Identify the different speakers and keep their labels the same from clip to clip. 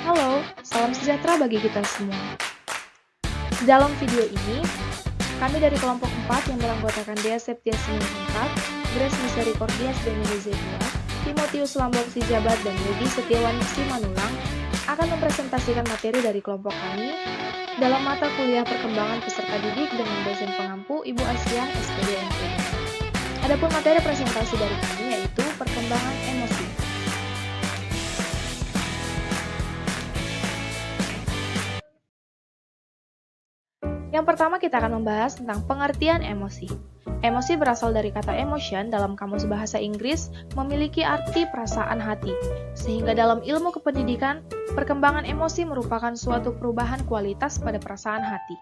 Speaker 1: Halo, salam sejahtera bagi kita semua. Dalam video ini, kami dari kelompok 4 yang beranggotakan Dea Septia Senin 4, Grace Misericordias Benny Zebua, Timotius Lambok Sijabat, dan Yogi Setiawan Simanulang akan mempresentasikan materi dari kelompok kami dalam mata kuliah perkembangan peserta didik dengan dosen pengampu Ibu Asia SPD NPD. Adapun materi presentasi dari kami yaitu perkembangan emosi. Yang pertama kita akan membahas tentang pengertian emosi. Emosi berasal dari kata emotion dalam kamus bahasa Inggris memiliki arti perasaan hati. Sehingga dalam ilmu kependidikan, perkembangan emosi merupakan suatu perubahan kualitas pada perasaan hati.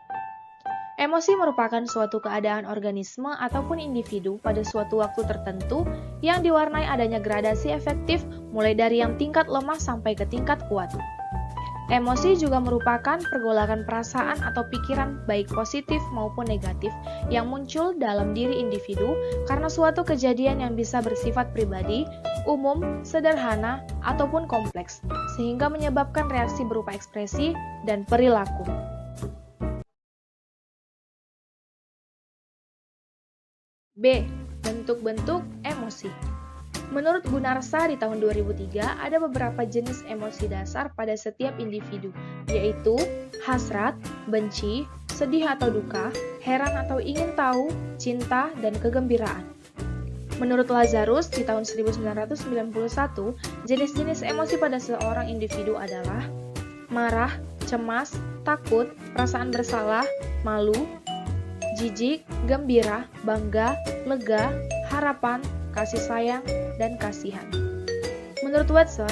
Speaker 1: Emosi merupakan suatu keadaan organisme ataupun individu pada suatu waktu tertentu yang diwarnai adanya gradasi efektif mulai dari yang tingkat lemah sampai ke tingkat kuat. Emosi juga merupakan pergolakan perasaan atau pikiran baik positif maupun negatif yang muncul dalam diri individu karena suatu kejadian yang bisa bersifat pribadi, umum, sederhana, ataupun kompleks, sehingga menyebabkan reaksi berupa ekspresi dan perilaku. B. Bentuk-bentuk emosi. Menurut Gunarsa di tahun 2003, ada beberapa jenis emosi dasar pada setiap individu, yaitu hasrat, benci, sedih atau duka, heran atau ingin tahu, cinta, dan kegembiraan. Menurut Lazarus di tahun 1991, jenis-jenis emosi pada seorang individu adalah marah, cemas, takut, perasaan bersalah, malu, jijik, gembira, bangga, lega, harapan, kasih sayang, dan kasihan. Menurut Watson,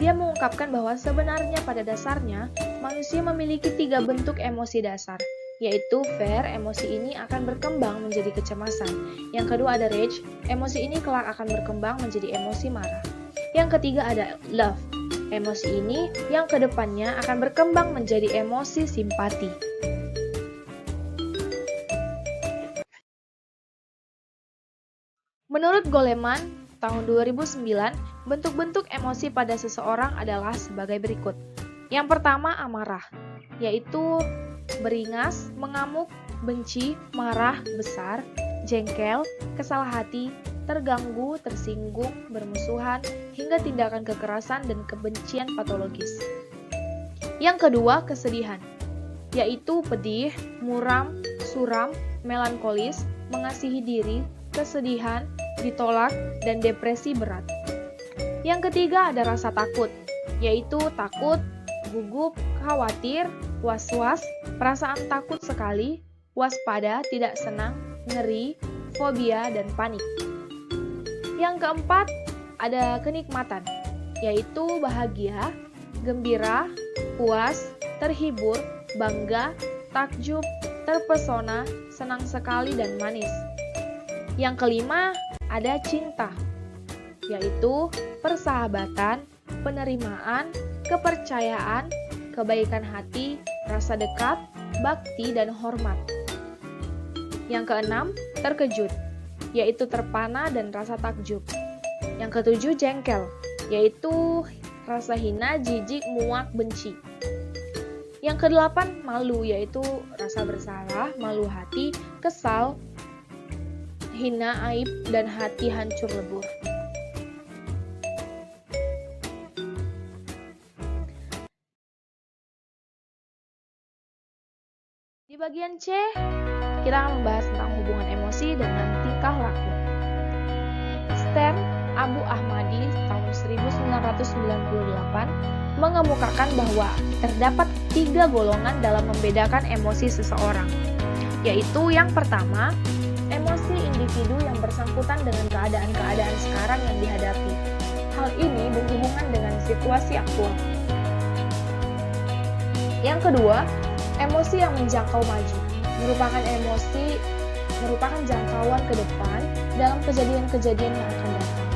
Speaker 1: dia mengungkapkan bahwa sebenarnya pada dasarnya, manusia memiliki 3 bentuk emosi dasar, yaitu fear, emosi ini akan berkembang menjadi kecemasan. Yang kedua ada rage, emosi ini kelak akan berkembang menjadi emosi marah. Yang ketiga ada love, emosi ini yang kedepannya akan berkembang menjadi emosi simpati. Menurut Goleman, tahun 2009, bentuk-bentuk emosi pada seseorang adalah sebagai berikut. Yang pertama, amarah, yaitu beringas, mengamuk, benci, marah, besar, jengkel, kesalah hati, terganggu, tersinggung, bermusuhan, hingga tindakan kekerasan dan kebencian patologis. Yang kedua, kesedihan, yaitu pedih, muram, suram, melankolis, mengasihi diri, kesedihan, ditolak, dan depresi berat. Yang ketiga ada rasa takut, yaitu takut, gugup, khawatir, was-was, perasaan takut sekali, waspada, tidak senang, ngeri, fobia, dan panik. Yang keempat ada kenikmatan, yaitu bahagia, gembira, puas, terhibur, bangga, takjub, terpesona, senang sekali, dan manis. Yang kelima, ada cinta, yaitu persahabatan, penerimaan, kepercayaan, kebaikan hati, rasa dekat, bakti, dan hormat. Yang keenam, terkejut, yaitu terpana dan rasa takjub. Yang ketujuh, jengkel, yaitu rasa hina, jijik, muak, benci. Yang kedelapan, malu, yaitu rasa bersalah, malu hati, kesal, hina, aib, dan hati hancur lebur. Di bagian C, kita akan membahas tentang hubungan emosi dengan tingkah laku. Stern Abu Ahmadi tahun 1998 mengemukakan bahwa terdapat 3 golongan dalam membedakan emosi seseorang, yaitu yang pertama, emosi individu yang bersangkutan dengan keadaan-keadaan sekarang yang dihadapi. Hal ini berhubungan dengan situasi aktual. Yang kedua, emosi yang menjangkau maju, merupakan jangkauan ke depan dalam kejadian-kejadian yang akan datang.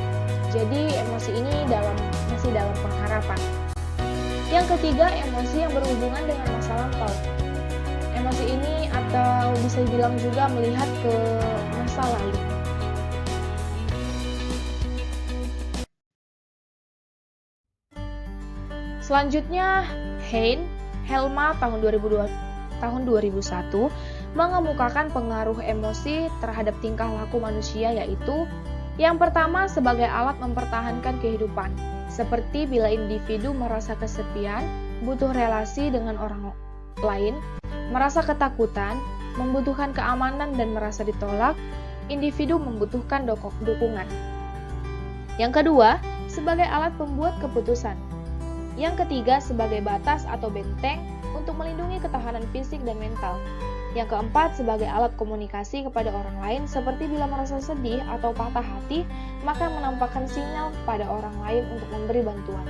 Speaker 1: Jadi emosi ini masih dalam pengharapan. Yang ketiga, emosi yang berhubungan dengan masa lampau. Emosi ini atau bisa dibilang juga melihat ke masa lalu. Selanjutnya, Helma tahun 2001 mengemukakan pengaruh emosi terhadap tingkah laku manusia, yaitu yang pertama sebagai alat mempertahankan kehidupan, seperti bila individu merasa kesepian, butuh relasi dengan orang lain, merasa ketakutan, membutuhkan keamanan dan merasa ditolak, individu membutuhkan dukungan. Yang kedua, sebagai alat pembuat keputusan. Yang ketiga, sebagai batas atau benteng untuk melindungi ketahanan fisik dan mental. Yang keempat, sebagai alat komunikasi kepada orang lain, seperti bila merasa sedih atau patah hati, maka menampakkan sinyal pada orang lain untuk memberi bantuan.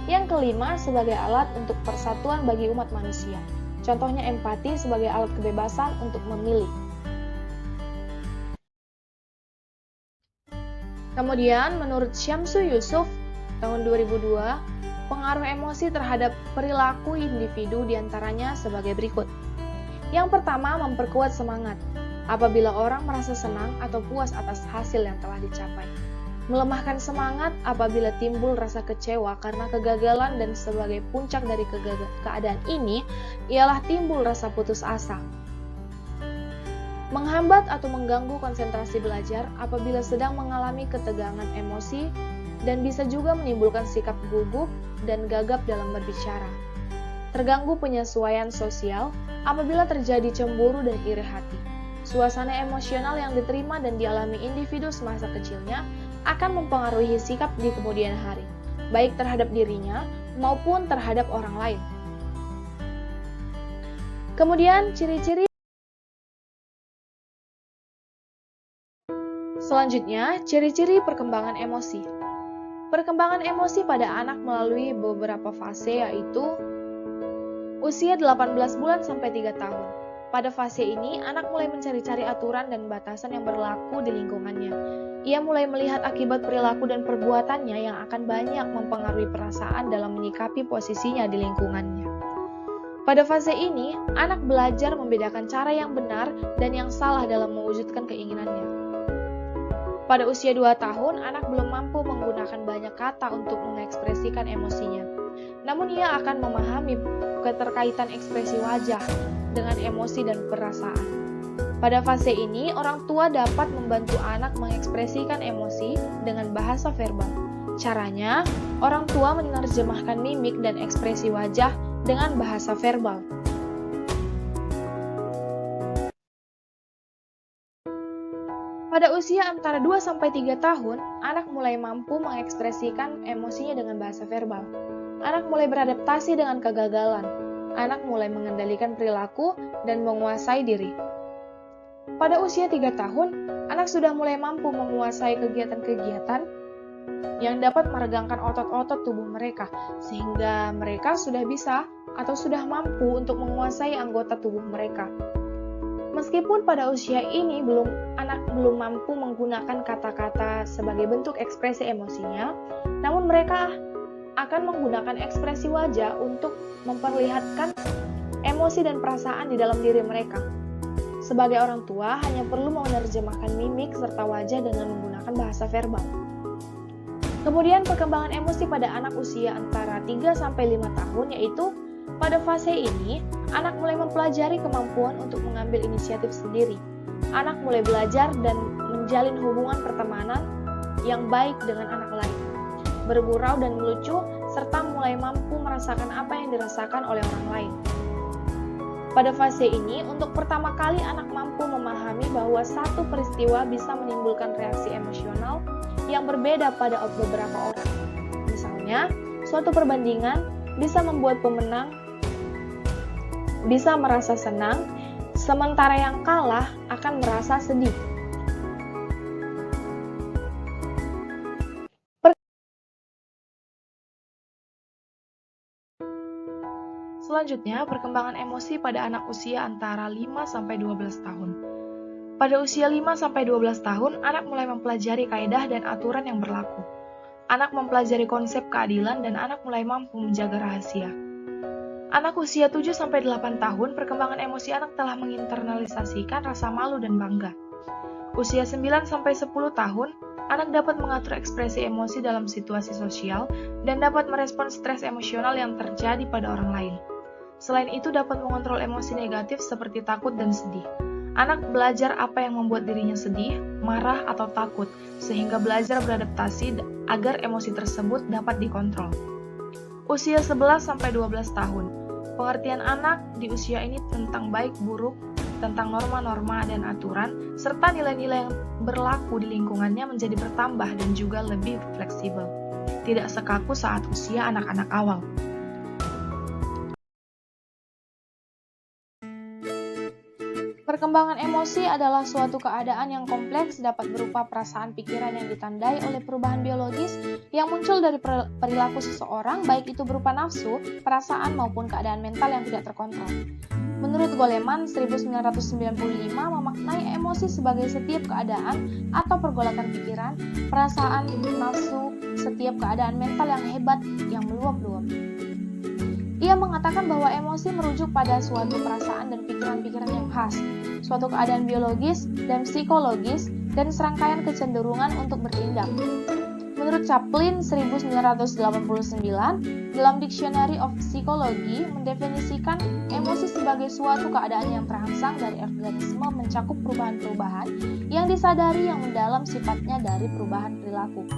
Speaker 1: Yang kelima, sebagai alat untuk persatuan bagi umat manusia. Contohnya empati sebagai alat kebebasan untuk memilih. Kemudian, menurut Syamsu Yusuf tahun 2002, pengaruh emosi terhadap perilaku individu diantaranya sebagai berikut. Yang pertama, memperkuat semangat. Apabila orang merasa senang atau puas atas hasil yang telah dicapai. Melemahkan semangat apabila timbul rasa kecewa karena kegagalan, dan sebagai puncak dari keadaan ini ialah timbul rasa putus asa. Menghambat atau mengganggu konsentrasi belajar apabila sedang mengalami ketegangan emosi, dan bisa juga menimbulkan sikap gugup dan gagap dalam berbicara. Terganggu penyesuaian sosial apabila terjadi cemburu dan iri hati. Suasana emosional yang diterima dan dialami individu semasa kecilnya akan mempengaruhi sikap di kemudian hari, baik terhadap dirinya maupun terhadap orang lain. Kemudian, selanjutnya, ciri-ciri perkembangan emosi. Perkembangan emosi pada anak melalui beberapa fase, yaitu usia 18 bulan sampai 3 tahun. Pada fase ini, anak mulai mencari-cari aturan dan batasan yang berlaku di lingkungannya. Ia mulai melihat akibat perilaku dan perbuatannya yang akan banyak mempengaruhi perasaan dalam menyikapi posisinya di lingkungannya. Pada fase ini, anak belajar membedakan cara yang benar dan yang salah dalam mewujudkan keinginannya. Pada usia 2 tahun, anak belum mampu menggunakan banyak kata untuk mengekspresikan emosinya. Namun ia akan memahami keterkaitan ekspresi wajah dengan emosi dan perasaan. Pada fase ini, orang tua dapat membantu anak mengekspresikan emosi dengan bahasa verbal. Caranya, orang tua menerjemahkan mimik dan ekspresi wajah dengan bahasa verbal. Pada usia antara 2-3 tahun, anak mulai mampu mengekspresikan emosinya dengan bahasa verbal. Anak mulai beradaptasi dengan kegagalan. Anak mulai mengendalikan perilaku dan menguasai diri. Pada usia 3 tahun, anak sudah mulai mampu menguasai kegiatan-kegiatan yang dapat meregangkan otot-otot tubuh mereka, sehingga mereka sudah bisa atau sudah mampu untuk menguasai anggota tubuh mereka. Meskipun pada usia ini anak belum mampu menggunakan kata-kata sebagai bentuk ekspresi emosinya, namun mereka akan menggunakan ekspresi wajah untuk memperlihatkan emosi dan perasaan di dalam diri mereka. Sebagai orang tua, hanya perlu menerjemahkan mimik serta wajah dengan menggunakan bahasa verbal. Kemudian perkembangan emosi pada anak usia antara 3-5 tahun, yaitu pada fase ini, anak mulai mempelajari kemampuan untuk mengambil inisiatif sendiri. Anak mulai belajar dan menjalin hubungan pertemanan yang baik dengan anak lain, bergurau dan melucu, serta mulai mampu merasakan apa yang dirasakan oleh orang lain. Pada fase ini, untuk pertama kali anak mampu memahami bahwa satu peristiwa bisa menimbulkan reaksi emosional yang berbeda pada beberapa orang. Misalnya, suatu perbandingan bisa membuat pemenang bisa merasa senang, sementara yang kalah akan merasa sedih. Selanjutnya, perkembangan emosi pada anak usia antara 5-12 tahun. Pada usia 5-12 tahun, anak mulai mempelajari kaidah dan aturan yang berlaku. Anak mempelajari konsep keadilan dan anak mulai mampu menjaga rahasia. Anak usia 7-8 tahun, perkembangan emosi anak telah menginternalisasikan rasa malu dan bangga. Usia 9-10 tahun, Anak dapat mengatur ekspresi emosi dalam situasi sosial dan dapat merespon stres emosional yang terjadi pada orang lain. Selain itu dapat mengontrol emosi negatif seperti takut dan sedih. Anak belajar apa yang membuat dirinya sedih, marah, atau takut, sehingga belajar beradaptasi agar emosi tersebut dapat dikontrol. Usia 11-12 tahun. Pengertian anak di usia ini tentang baik buruk, tentang norma-norma dan aturan, serta nilai-nilai yang berlaku di lingkungannya menjadi bertambah dan juga lebih fleksibel. Tidak sekaku saat usia anak-anak awal. Perkembangan emosi adalah suatu keadaan yang kompleks, dapat berupa perasaan pikiran yang ditandai oleh perubahan biologis yang muncul dari perilaku seseorang, baik itu berupa nafsu, perasaan, maupun keadaan mental yang tidak terkontrol. Menurut Goleman 1995 memaknai emosi sebagai setiap keadaan atau pergolakan pikiran, perasaan, nafsu, setiap keadaan mental yang hebat yang meluap-luap. Ia mengatakan bahwa emosi merujuk pada suatu perasaan dan pikiran-pikiran yang khas, suatu keadaan biologis dan psikologis, dan serangkaian kecenderungan untuk bertindak. Menurut Chaplin 1989, dalam Dictionary of Psychology mendefinisikan emosi sebagai suatu keadaan yang terangsang dari organisme mencakup perubahan-perubahan yang disadari yang mendalam sifatnya dari perubahan perilaku.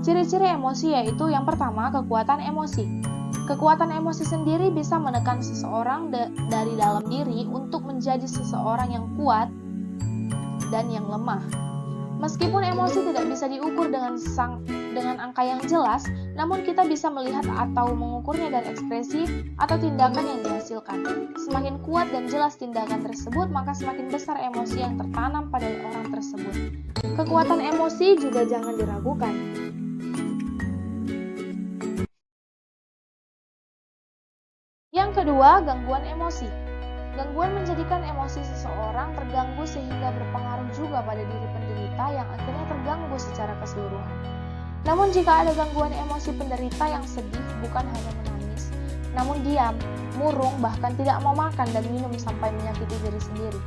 Speaker 1: Ciri-ciri emosi yaitu yang pertama, kekuatan emosi. Kekuatan emosi sendiri bisa menekan seseorang dari dalam diri untuk menjadi seseorang yang kuat dan yang lemah. Meskipun emosi tidak bisa diukur dengan angka yang jelas, namun kita bisa melihat atau mengukurnya dari ekspresi atau tindakan yang dihasilkan. Semakin kuat dan jelas tindakan tersebut, maka semakin besar emosi yang tertanam pada orang tersebut. Kekuatan emosi juga jangan diragukan. Yang kedua, gangguan emosi. Gangguan menjadikan emosi seseorang terganggu sehingga berpengaruh juga pada diri penderita yang akhirnya terganggu secara keseluruhan. Namun jika ada gangguan emosi penderita yang sedih bukan hanya menangis, namun diam, murung, bahkan tidak mau makan dan minum sampai menyakiti diri sendiri.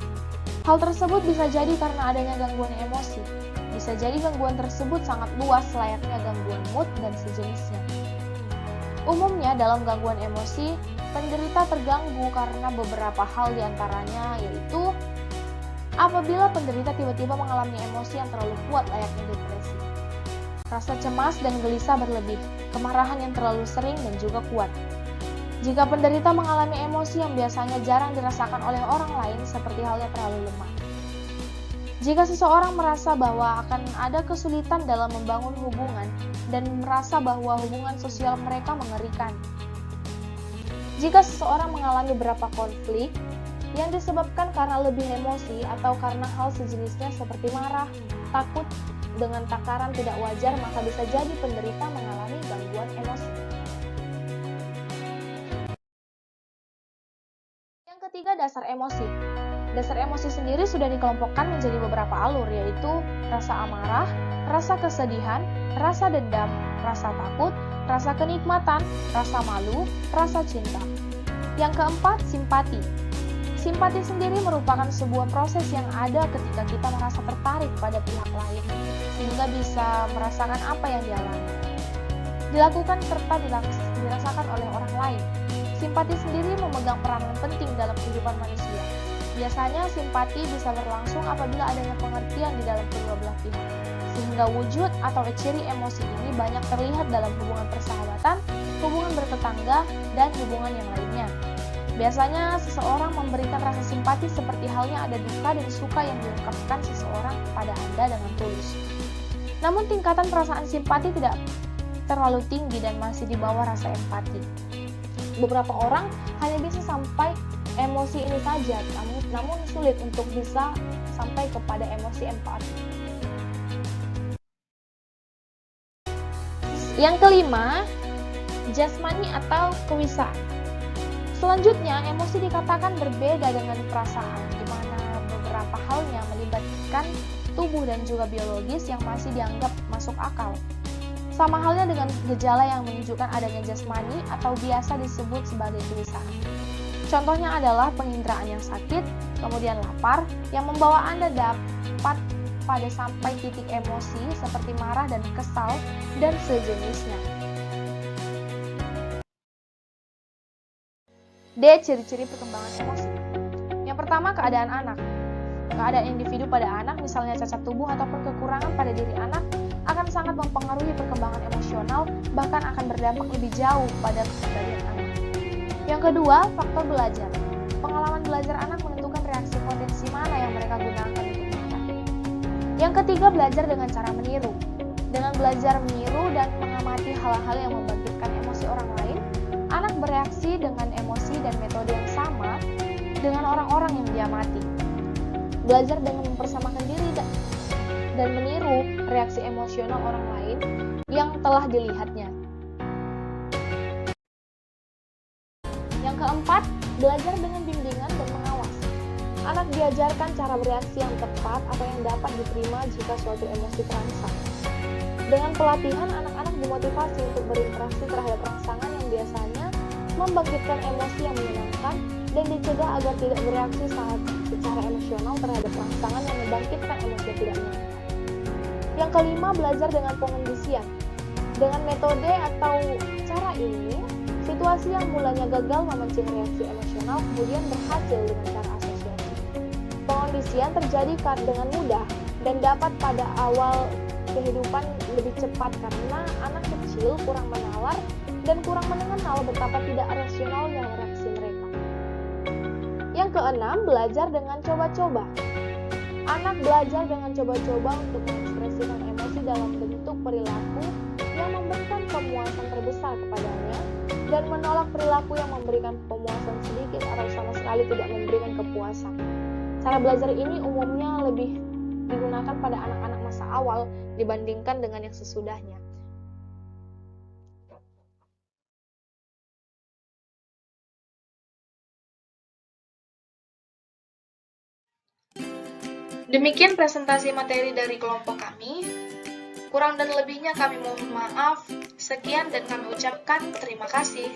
Speaker 1: Hal tersebut bisa jadi karena adanya gangguan emosi. Bisa jadi gangguan tersebut sangat luas layaknya gangguan mood dan sejenisnya. Umumnya dalam gangguan emosi, penderita terganggu karena beberapa hal diantaranya yaitu apabila penderita tiba-tiba mengalami emosi yang terlalu kuat layaknya depresi, rasa cemas dan gelisah berlebih, kemarahan yang terlalu sering dan juga kuat. Jika penderita mengalami emosi yang biasanya jarang dirasakan oleh orang lain seperti halnya terlalu lemah. Jika seseorang merasa bahwa akan ada kesulitan dalam membangun hubungan dan merasa bahwa hubungan sosial mereka mengerikan. Jika seseorang mengalami beberapa konflik yang disebabkan karena lebih emosi atau karena hal sejenisnya seperti marah, takut dengan takaran tidak wajar, maka bisa jadi penderita mengalami gangguan emosi. Yang ketiga, dasar emosi. Dasar emosi sendiri sudah dikelompokkan menjadi beberapa alur, yaitu rasa amarah, rasa kesedihan, rasa dendam, rasa takut, rasa kenikmatan, rasa malu, rasa cinta. Yang keempat, simpati. Simpati sendiri merupakan sebuah proses yang ada ketika kita merasa tertarik pada pihak lain, sehingga bisa merasakan apa yang dialami, dilakukan serta dirasakan oleh orang lain. Simpati sendiri memegang peranan penting dalam kehidupan manusia. Biasanya simpati bisa berlangsung apabila adanya pengertian di dalam kedua belah pihak, sehingga wujud atau ciri emosi ini banyak terlihat dalam hubungan persahabatan, hubungan bertetangga, dan hubungan yang lainnya. Biasanya seseorang memberikan rasa simpati seperti halnya ada duka dan suka yang diungkapkan seseorang pada Anda dengan tulus. Namun tingkatan perasaan simpati tidak terlalu tinggi dan masih di bawah rasa empati. Beberapa orang hanya bisa sampai emosi ini saja, namun sulit untuk bisa sampai kepada emosi empati. Yang kelima, jasmani atau kewisaan. Selanjutnya, emosi dikatakan berbeda dengan perasaan, di mana beberapa halnya melibatkan tubuh dan juga biologis yang masih dianggap masuk akal. Sama halnya dengan gejala yang menunjukkan adanya jasmani atau biasa disebut sebagai kewisaan. Contohnya adalah penginderaan yang sakit, kemudian lapar, yang membawa Anda dapat pada sampai titik emosi seperti marah dan kesal dan sejenisnya. D. Ciri-ciri perkembangan emosi. Yang pertama, keadaan anak. Keadaan individu pada anak, misalnya cacat tubuh ataupun kekurangan pada diri anak, akan sangat mempengaruhi perkembangan emosional, bahkan akan berdampak lebih jauh pada kepribadian anak. Yang kedua, faktor belajar. Pengalaman belajar anak menentukan reaksi potensi mana yang mereka gunakan untuk marah. Yang ketiga, belajar dengan cara meniru. Dengan belajar meniru dan mengamati hal-hal yang membangkitkan emosi orang lain, anak bereaksi dengan emosi dan metode yang sama dengan orang-orang yang dia amati. Belajar dengan mempersamakan diri dan meniru reaksi emosional orang lain yang telah dilihatnya. Yang keempat, belajar dengan bimbingan dan pengawas. Anak diajarkan cara bereaksi yang tepat atau yang dapat diterima jika suatu emosi terangsang. Dengan pelatihan, anak-anak dimotivasi untuk berinteraksi terhadap rangsangan yang biasanya membangkitkan emosi yang menyenangkan dan dicegah agar tidak bereaksi secara emosional terhadap rangsangan yang membangkitkan emosi yang tidak menyenangkan. Yang kelima, belajar dengan pengondisian. Dengan metode atau cara ini, situasi yang mulanya gagal memancing reaksi emosional kemudian berhasil dengan cara asosiasi. Pengondisian terjadi dengan mudah dan dapat pada awal kehidupan lebih cepat karena anak kecil kurang menalar dan kurang mengenal betapa tidak rasionalnya reaksi mereka. Yang keenam, belajar dengan coba-coba. Anak belajar dengan coba-coba untuk mengekspresikan emosi dalam bentuk perilaku yang memberikan pemuasan terbesar kepadanya dan menolak perilaku yang memberikan pemuasan sedikit atau sama sekali tidak memberikan kepuasan. Cara belajar ini umumnya lebih digunakan pada anak-anak masa awal dibandingkan dengan yang sesudahnya. Demikian presentasi materi dari kelompok kami. Kurang dan lebihnya kami mohon maaf. Sekian dan kami ucapkan terima kasih.